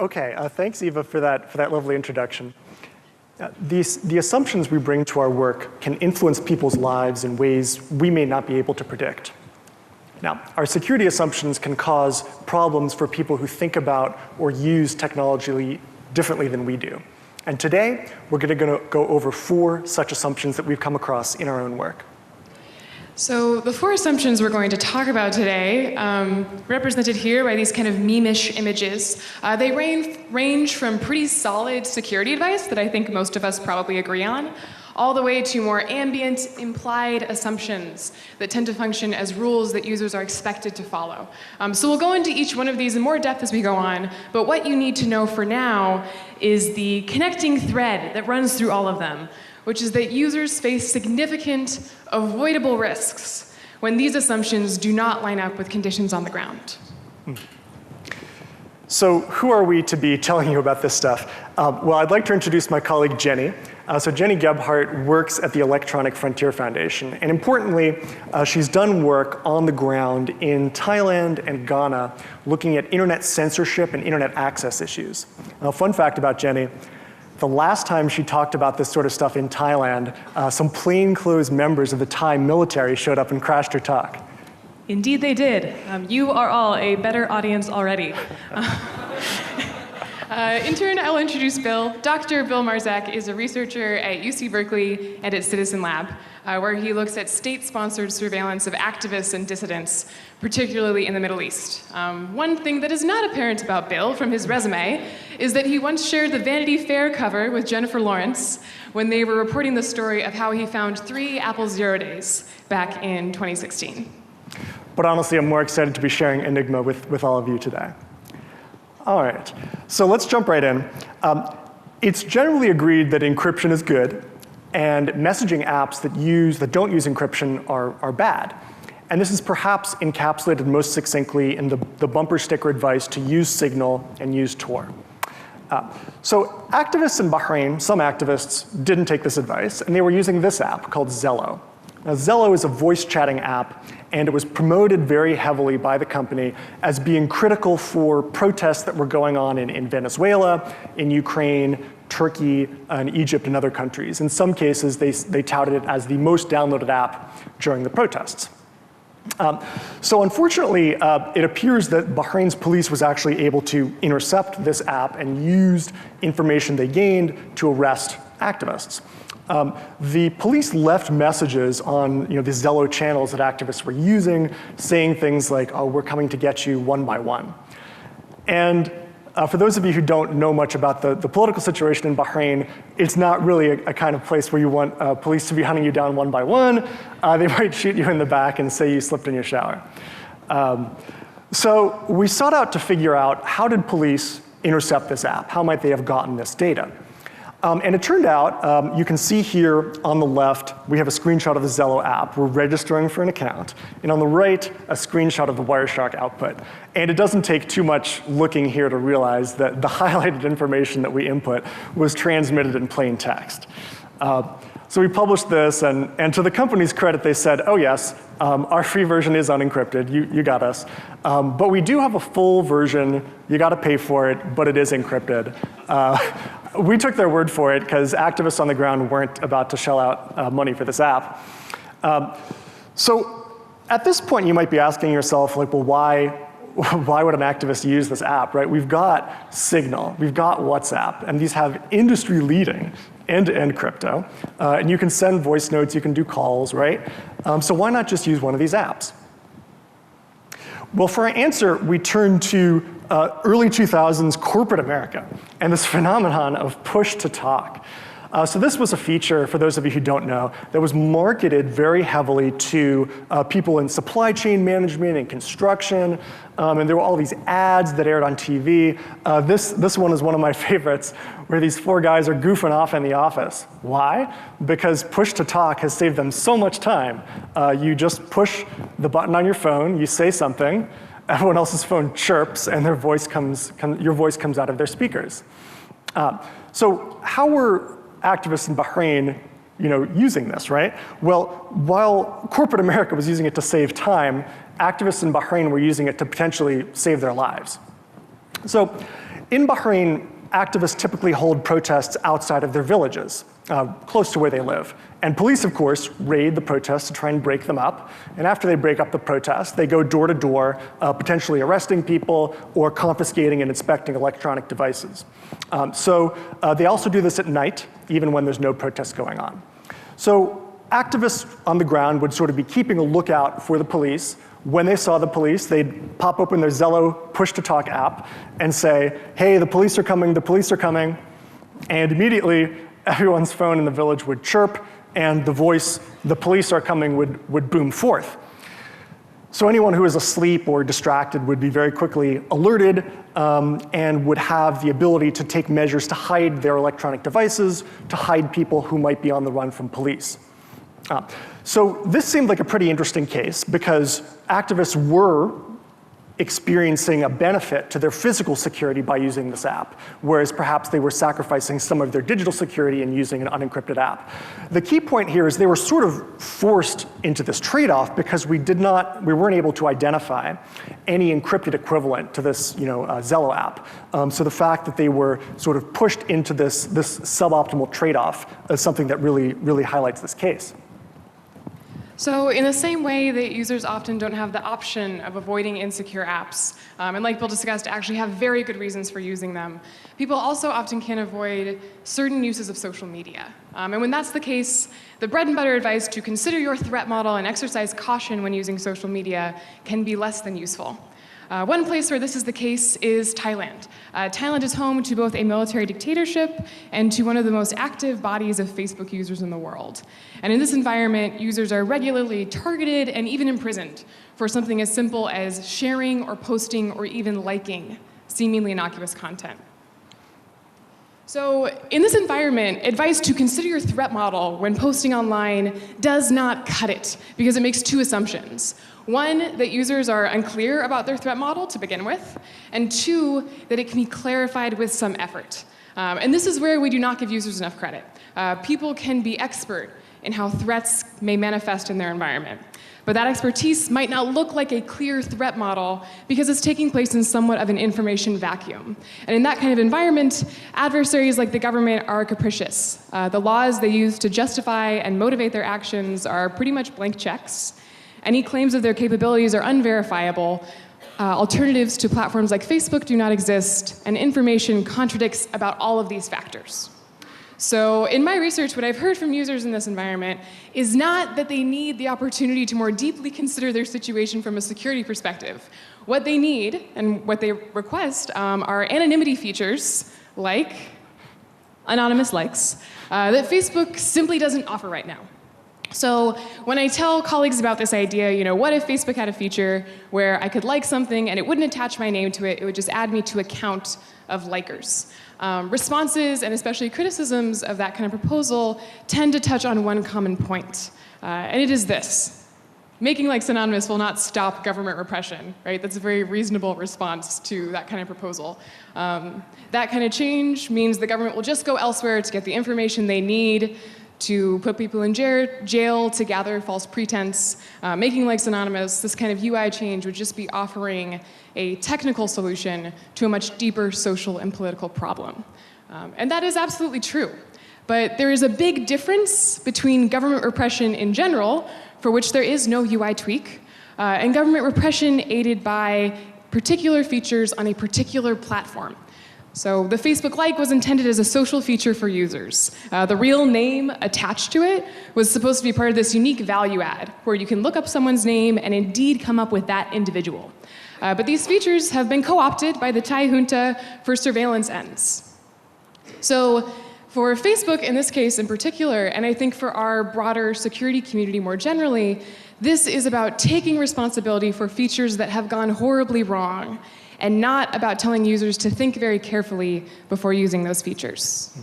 Okay, thanks, Eva, for that lovely introduction. The assumptions we bring to our work can influence people's lives in ways we may not be able to predict. Now, our security assumptions can cause problems for people who think about or use technology differently than we do. And today, we're going to go over 4 such assumptions that we've come across in our own work. So the 4 assumptions we're going to talk about today, represented here by these kind of meme-ish images, they range from pretty solid security advice that I think most of us probably agree on, all the way to more ambient, implied assumptions that tend to function as rules that users are expected to follow. So we'll go into each one of these in more depth as we go on, but what you need to know for now is the connecting thread that runs through all of them, which is that users face significant, avoidable risks when these assumptions do not line up with conditions on the ground. So who are we to be telling you about this stuff? Well, I'd like to introduce my colleague, Gennie. So Gennie Gebhart works at the Electronic Frontier Foundation. And importantly, she's done work on the ground in Thailand and Ghana looking at internet censorship and internet access issues. Now, fun fact about Gennie, the last time she talked about this sort of stuff in Thailand, some plainclothes members of the Thai military showed up and crashed her talk. Indeed they did. You are all a better audience already. In turn, I'll introduce Bill. Dr. Bill Marczak is a researcher at UC Berkeley and at Citizen Lab, where he looks at state-sponsored surveillance of activists and dissidents, particularly in the Middle East. One thing that is not apparent about Bill from his resume is that he once shared the Vanity Fair cover with Jennifer Lawrence when they were reporting the story of how he found 3 Apple Zero Days back in 2016. But honestly, I'm more excited to be sharing Enigma with all of you today. All right, so let's jump right in. It's generally agreed that encryption is good, and messaging apps that don't use encryption are bad. And this is perhaps encapsulated most succinctly in the bumper sticker advice to use Signal and use Tor. So activists in Bahrain, some activists, didn't take this advice, and they were using this app called Zello. Now, Zello is a voice chatting app, and it was promoted very heavily by the company as being critical for protests that were going on in Venezuela, in Ukraine, Turkey, and Egypt, and other countries. In some cases, they touted it as the most downloaded app during the protests. So unfortunately, it appears that Bahrain's police was actually able to intercept this app and used information they gained to arrest activists. The police left messages on the Zello channels that activists were using, saying things like, oh, we're coming to get you one by one. And for those of you who don't know much about the political situation in Bahrain, it's not really a kind of place where you want police to be hunting you down one by one. They might shoot you in the back and say you slipped in your shower. So we sought out to figure out, how did police intercept this app? How might they have gotten this data? And it turned out, you can see here on the left, we have a screenshot of the Zello app. We're registering for an account. And on the right, a screenshot of the Wireshark output. And it doesn't take too much looking here to realize that the highlighted information that we input was transmitted in plain text. So we published this, and to the company's credit, they said, oh yes, our free version is unencrypted, you got us. But we do have a full version, you gotta pay for it, but it is encrypted. We took their word for it because activists on the ground weren't about to shell out money for this app. So at this point, you might be asking yourself, like, well, why would an activist use this app, right? We've got Signal, we've got WhatsApp, and these have industry-leading end-to-end crypto. And you can send voice notes, you can do calls, right? So why not just use one of these apps? Well, for our answer, we turned to early 2000s corporate America and this phenomenon of push to talk. So this was a feature, for those of you who don't know, that was marketed very heavily to people in supply chain management and construction. And there were all these ads that aired on TV. This one is one of my favorites, where these 4 guys are goofing off in the office. Why? Because push to talk has saved them so much time. You just push the button on your phone, you say something, everyone else's phone chirps, and your voice comes out of their speakers. So how were activists in Bahrain using this, right? Well, while corporate America was using it to save time, activists in Bahrain were using it to potentially save their lives. So In Bahrain, activists typically hold protests outside of their villages, close to where they live. And police, of course, raid the protests to try and break them up. And after they break up the protest, they go door to door, potentially arresting people or confiscating and inspecting electronic devices. So they also do this at night, even when there's no protest going on. So activists on the ground would sort of be keeping a lookout for the police. When they saw the police, they'd pop open their Zello push-to-talk app and say, hey, the police are coming, the police are coming. And immediately, everyone's phone in the village would chirp, and the voice, the police are coming, would boom forth. So anyone who was asleep or distracted would be very quickly alerted and would have the ability to take measures to hide their electronic devices, to hide people who might be on the run from police. So this seemed like a pretty interesting case because activists were experiencing a benefit to their physical security by using this app, whereas perhaps they were sacrificing some of their digital security and using an unencrypted app. The key point here is they were sort of forced into this trade-off because we weren't able to identify any encrypted equivalent to this Zello app. So the fact that they were sort of pushed into this suboptimal trade-off is something that really highlights this case. So in the same way that users often don't have the option of avoiding insecure apps, and like Bill discussed, actually have very good reasons for using them, people also often can't avoid certain uses of social media. And when that's the case, the bread and butter advice to consider your threat model and exercise caution when using social media can be less than useful. One place where this is the case is Thailand. Thailand is home to both a military dictatorship and to one of the most active bodies of Facebook users in the world. And in this environment, users are regularly targeted and even imprisoned for something as simple as sharing or posting or even liking seemingly innocuous content. So in this environment, advice to consider your threat model when posting online does not cut it because it makes two assumptions. One, that users are unclear about their threat model to begin with, and two, that it can be clarified with some effort. And this is where we do not give users enough credit. People can be expert in how threats may manifest in their environment. But that expertise might not look like a clear threat model because it's taking place in somewhat of an information vacuum. And in that kind of environment, adversaries like the government are capricious. The laws they use to justify and motivate their actions are pretty much blank checks. Any claims of their capabilities are unverifiable. Alternatives to platforms like Facebook do not exist, and information contradicts about all of these factors. So in my research, what I've heard from users in this environment is not that they need the opportunity to more deeply consider their situation from a security perspective. What they need and what they request are anonymity features like anonymous likes that Facebook simply doesn't offer right now. So when I tell colleagues about this idea, what if Facebook had a feature where I could like something and it wouldn't attach my name to it, it would just add me to a count of likers. Responses and especially criticisms of that kind of proposal tend to touch on one common point, and it is this. Making likes anonymous will not stop government repression, right? That's a very reasonable response to that kind of proposal. That kind of change means the government will just go elsewhere to get the information they need to put people in jail to gather false pretense. Making likes anonymous, this kind of UI change would just be offering a technical solution to a much deeper social and political problem. And that is absolutely true. But there is a big difference between government repression in general, for which there is no UI tweak, and government repression aided by particular features on a particular platform. So the Facebook like was intended as a social feature for users. The real name attached to it was supposed to be part of this unique value add, where you can look up someone's name and indeed come up with that individual. But these features have been co-opted by the Thai junta for surveillance ends. So for Facebook in this case in particular, and I think for our broader security community more generally, this is about taking responsibility for features that have gone horribly wrong, and not about telling users to think very carefully before using those features.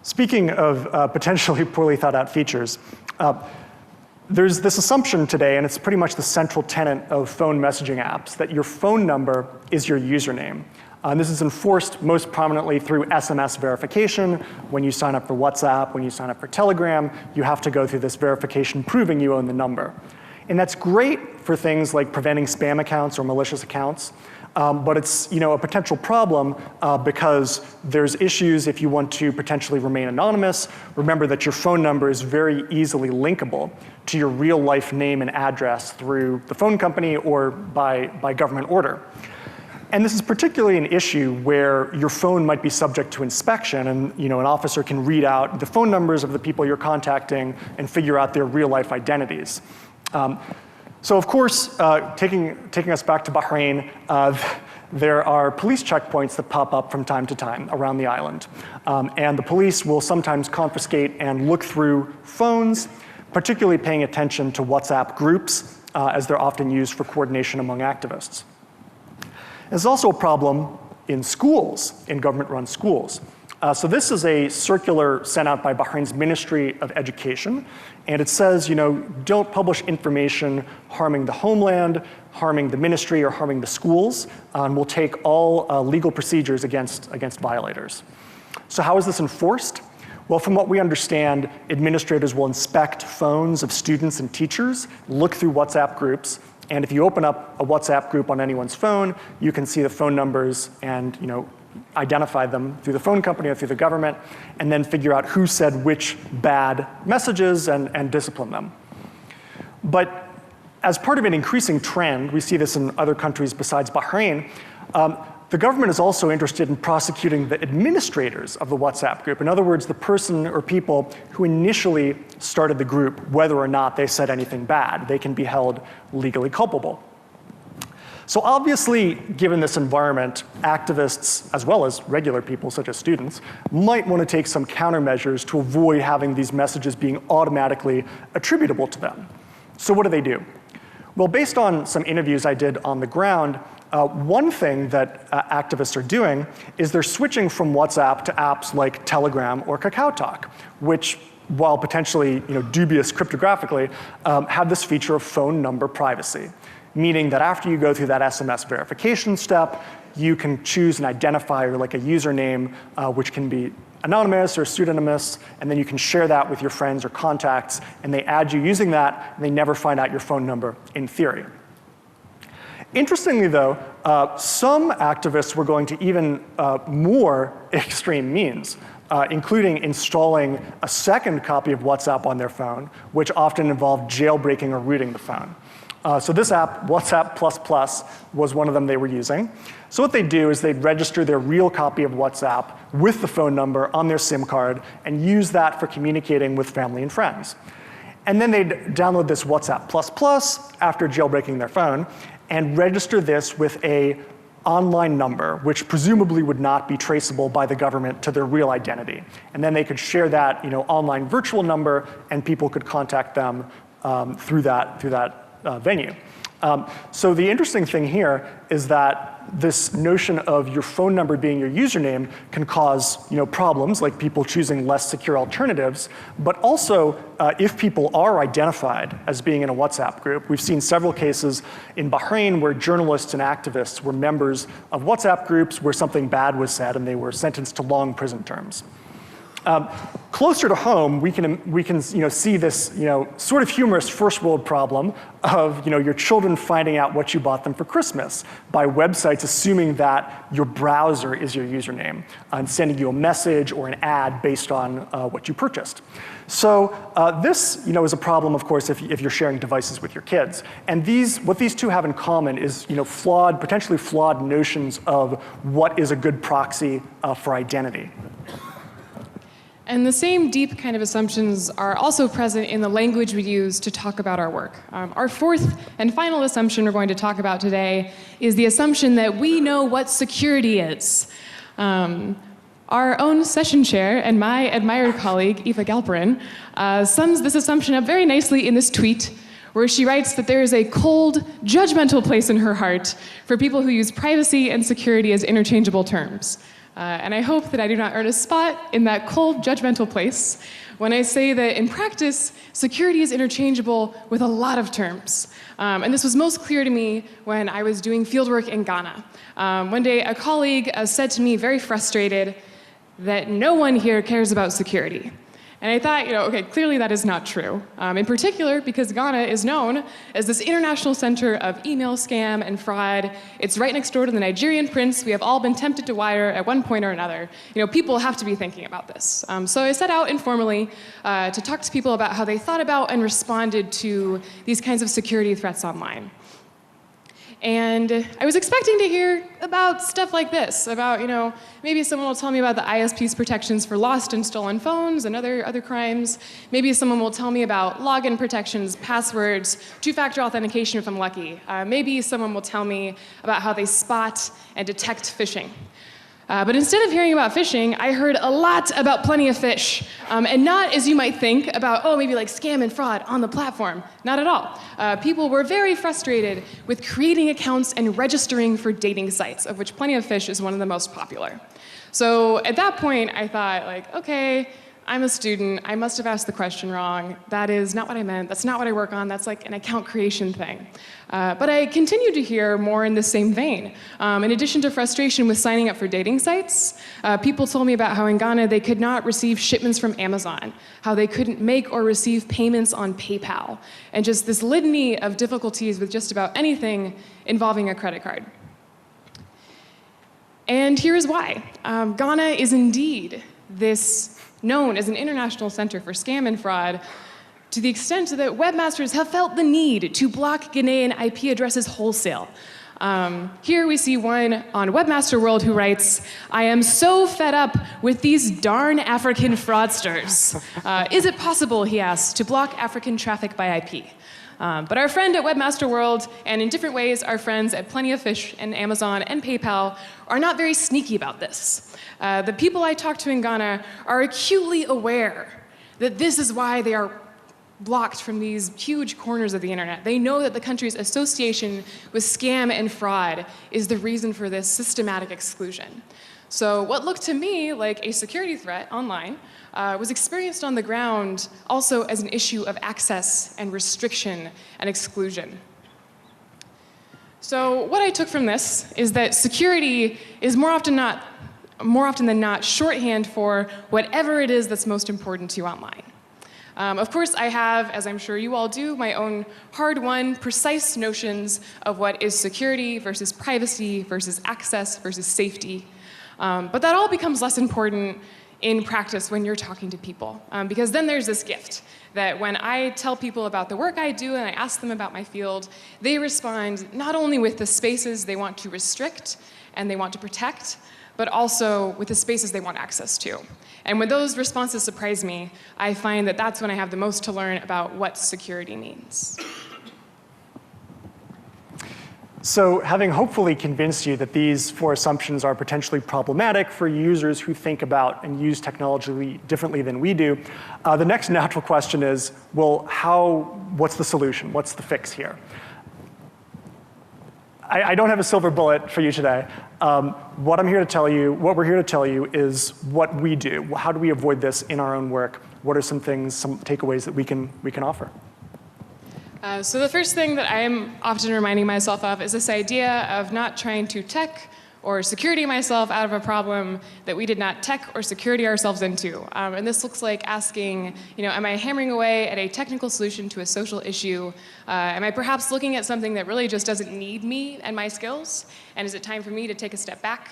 Speaking of potentially poorly thought out features, there's this assumption today, and it's pretty much the central tenet of phone messaging apps, that your phone number is your username. This is enforced most prominently through SMS verification. When you sign up for WhatsApp, when you sign up for Telegram, you have to go through this verification proving you own the number. And that's great for things like preventing spam accounts or malicious accounts. But it's a potential problem because there's issues if you want to potentially remain anonymous. Remember that your phone number is very easily linkable to your real life name and address through the phone company or by government order. And this is particularly an issue where your phone might be subject to inspection, and an officer can read out the phone numbers of the people you're contacting and figure out their real life identities. So of course, taking us back to Bahrain, there are police checkpoints that pop up from time to time around the island. And the police will sometimes confiscate and look through phones, particularly paying attention to WhatsApp groups, as they're often used for coordination among activists. There's also a problem in schools, in government-run schools. So this is a circular sent out by Bahrain's Ministry of Education, and it says, don't publish information harming the homeland, harming the ministry, or harming the schools, and we'll take all legal procedures against violators. So how is this enforced? Well, from what we understand, administrators will inspect phones of students and teachers, look through WhatsApp groups, and if you open up a WhatsApp group on anyone's phone, you can see the phone numbers and identify them through the phone company or through the government, and then figure out who said which bad messages and discipline them. But as part of an increasing trend, we see this in other countries besides Bahrain, the government is also interested in prosecuting the administrators of the WhatsApp group. In other words, the person or people who initially started the group, whether or not they said anything bad. They can be held legally culpable. So obviously, given this environment, activists, as well as regular people, such as students, might want to take some countermeasures to avoid having these messages being automatically attributable to them. So what do? Well, based on some interviews I did on the ground, one thing that activists are doing is they're switching from WhatsApp to apps like Telegram or KakaoTalk, which, while potentially dubious cryptographically, have this feature of phone number privacy, meaning that after you go through that SMS verification step, you can choose an identifier like a username, which can be anonymous or pseudonymous, and then you can share that with your friends or contacts, and they add you using that, and they never find out your phone number in theory. Interestingly though, some activists were going to even more extreme means, including installing a second copy of WhatsApp on their phone, which often involved jailbreaking or rooting the phone. So this app, WhatsApp++, was one of them they were using. So what they'd do is they'd register their real copy of WhatsApp with the phone number on their SIM card and use that for communicating with family and friends. And then they'd download this WhatsApp++ after jailbreaking their phone and register this with an online number, which presumably would not be traceable by the government to their real identity. And then they could share that online virtual number, and people could contact them through that venue. So the interesting thing here is that this notion of your phone number being your username can cause problems, like people choosing less secure alternatives, but also if people are identified as being in a WhatsApp group. We've seen several cases in Bahrain where journalists and activists were members of WhatsApp groups where something bad was said and they were sentenced to long prison terms. Closer to home, we can see this sort of humorous first world problem of your children finding out what you bought them for Christmas by websites assuming that your browser is your username and sending you a message or an ad based on what you purchased. So this is a problem, of course, if you're sharing devices with your kids. And what these two have in common is potentially flawed notions of what is a good proxy for identity. And the same deep kind of assumptions are also present in the language we use to talk about our work. Our fourth and final assumption we're going to talk about today is the assumption that we know what security is. Our own session chair and my admired colleague, Eva Galperin, sums this assumption up very nicely in this tweet, where she writes that there is a cold, judgmental place in her heart for people who use privacy and security as interchangeable terms. And I hope that I do not earn a spot in that cold, judgmental place when I say that in practice, security is interchangeable with a lot of terms. And this was most clear to me when I was doing fieldwork in Ghana. One day, a colleague said to me, very frustrated, that no one here cares about security. And I thought, okay, clearly that is not true. In particular, because Ghana is known as this international center of email scam and fraud. It's right next door to the Nigerian prince we have all been tempted to wire at one point or another. People have to be thinking about this. So I set out informally to talk to people about how they thought about and responded to these kinds of security threats online. And I was expecting to hear about stuff like this, about, maybe someone will tell me about the ISP's protections for lost and stolen phones and other crimes. Maybe someone will tell me about login protections, passwords, two-factor authentication if I'm lucky. Maybe someone will tell me about how they spot and detect phishing. But instead of hearing about phishing, I heard a lot about plenty of fish. And not, as you might think, about, maybe like scam and fraud on the platform. Not at all. People were very frustrated with creating accounts and registering for dating sites, of which Plenty of Fish is one of the most popular. So at that point, I thought, okay, I'm a student. I must have asked the question wrong. That is not what I meant. That's not what I work on. That's like an account creation thing. But I continued to hear more in the same vein. In addition to frustration with signing up for dating sites, people told me about how in Ghana they could not receive shipments from Amazon, how they couldn't make or receive payments on PayPal, and just this litany of difficulties with just about anything involving a credit card. And here is why. Ghana is indeed this known as an international center for scam and fraud, to the extent that webmasters have felt the need to block Ghanaian IP addresses wholesale. Here we see one on Webmaster World who writes, "I am so fed up with these darn African fraudsters. Is it possible," he asks, "to block African traffic by IP?" But our friend at Webmaster World, and in different ways our friends at Plenty of Fish and Amazon and PayPal, are not very sneaky about this. The people I talk to in Ghana are acutely aware that this is why they are blocked from these huge corners of the internet. They know that the country's association with scam and fraud is the reason for this systematic exclusion. So what looked to me like a security threat online was experienced on the ground also as an issue of access and restriction and exclusion. So what I took from this is that security is more often than not shorthand for whatever it is that's most important to you online. Of course, I have, as I'm sure you all do, my own hard-won, precise notions of what is security versus privacy versus access versus safety. But that all becomes less important in practice when you're talking to people. Because then there's this gift that when I tell people about the work I do and I ask them about my field, they respond not only with the spaces they want to restrict and they want to protect, but also with the spaces they want access to. And when those responses surprise me, I find that that's when I have the most to learn about what security means. So having hopefully convinced you that these 4 assumptions are potentially problematic for users who think about and use technology differently than we do, the next natural question is, well, what's the solution? What's the fix here? I don't have a silver bullet for you today. What we're here to tell you is what we do. How do we avoid this in our own work? What are some takeaways that we can offer? So the first thing that I am often reminding myself of is this idea of not trying to tech or security myself out of a problem that we did not tech or security ourselves into. And this looks like asking, am I hammering away at a technical solution to a social issue? Am I perhaps looking at something that really just doesn't need me and my skills? And is it time for me to take a step back?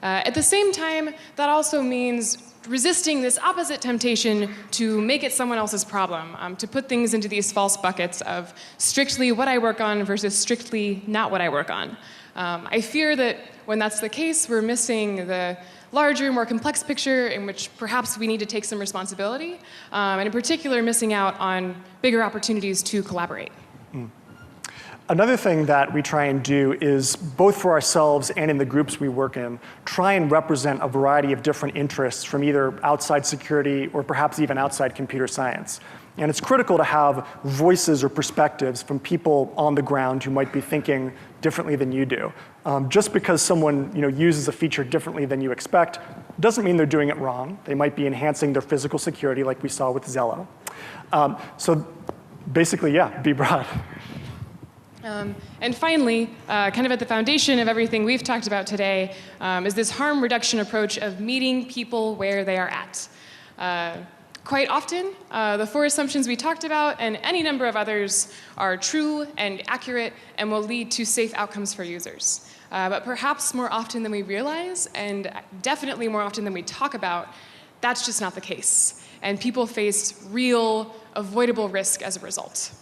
At the same time, that also means resisting this opposite temptation to make it someone else's problem, to put things into these false buckets of strictly what I work on versus strictly not what I work on. I fear that when that's the case, we're missing the larger, more complex picture in which perhaps we need to take some responsibility, and in particular, missing out on bigger opportunities to collaborate. Another thing that we try and do is, both for ourselves and in the groups we work in, try and represent a variety of different interests from either outside security or perhaps even outside computer science. And it's critical to have voices or perspectives from people on the ground who might be thinking differently than you do. Just because someone uses a feature differently than you expect doesn't mean they're doing it wrong. They might be enhancing their physical security like we saw with Zello. So basically, yeah, be broad. And finally, kind of at the foundation of everything we've talked about today, is this harm reduction approach of meeting people where they are at. Quite often, the 4 assumptions we talked about and any number of others are true and accurate and will lead to safe outcomes for users. But perhaps more often than we realize, and definitely more often than we talk about, that's just not the case. And people face real, avoidable risk as a result.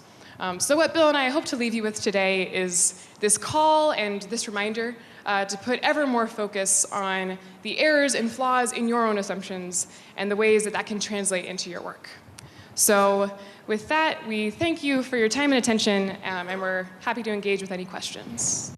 So what Bill and I hope to leave you with today is this call and this reminder to put ever more focus on the errors and flaws in your own assumptions and the ways that that can translate into your work. So with that, we thank you for your time and attention, and we're happy to engage with any questions.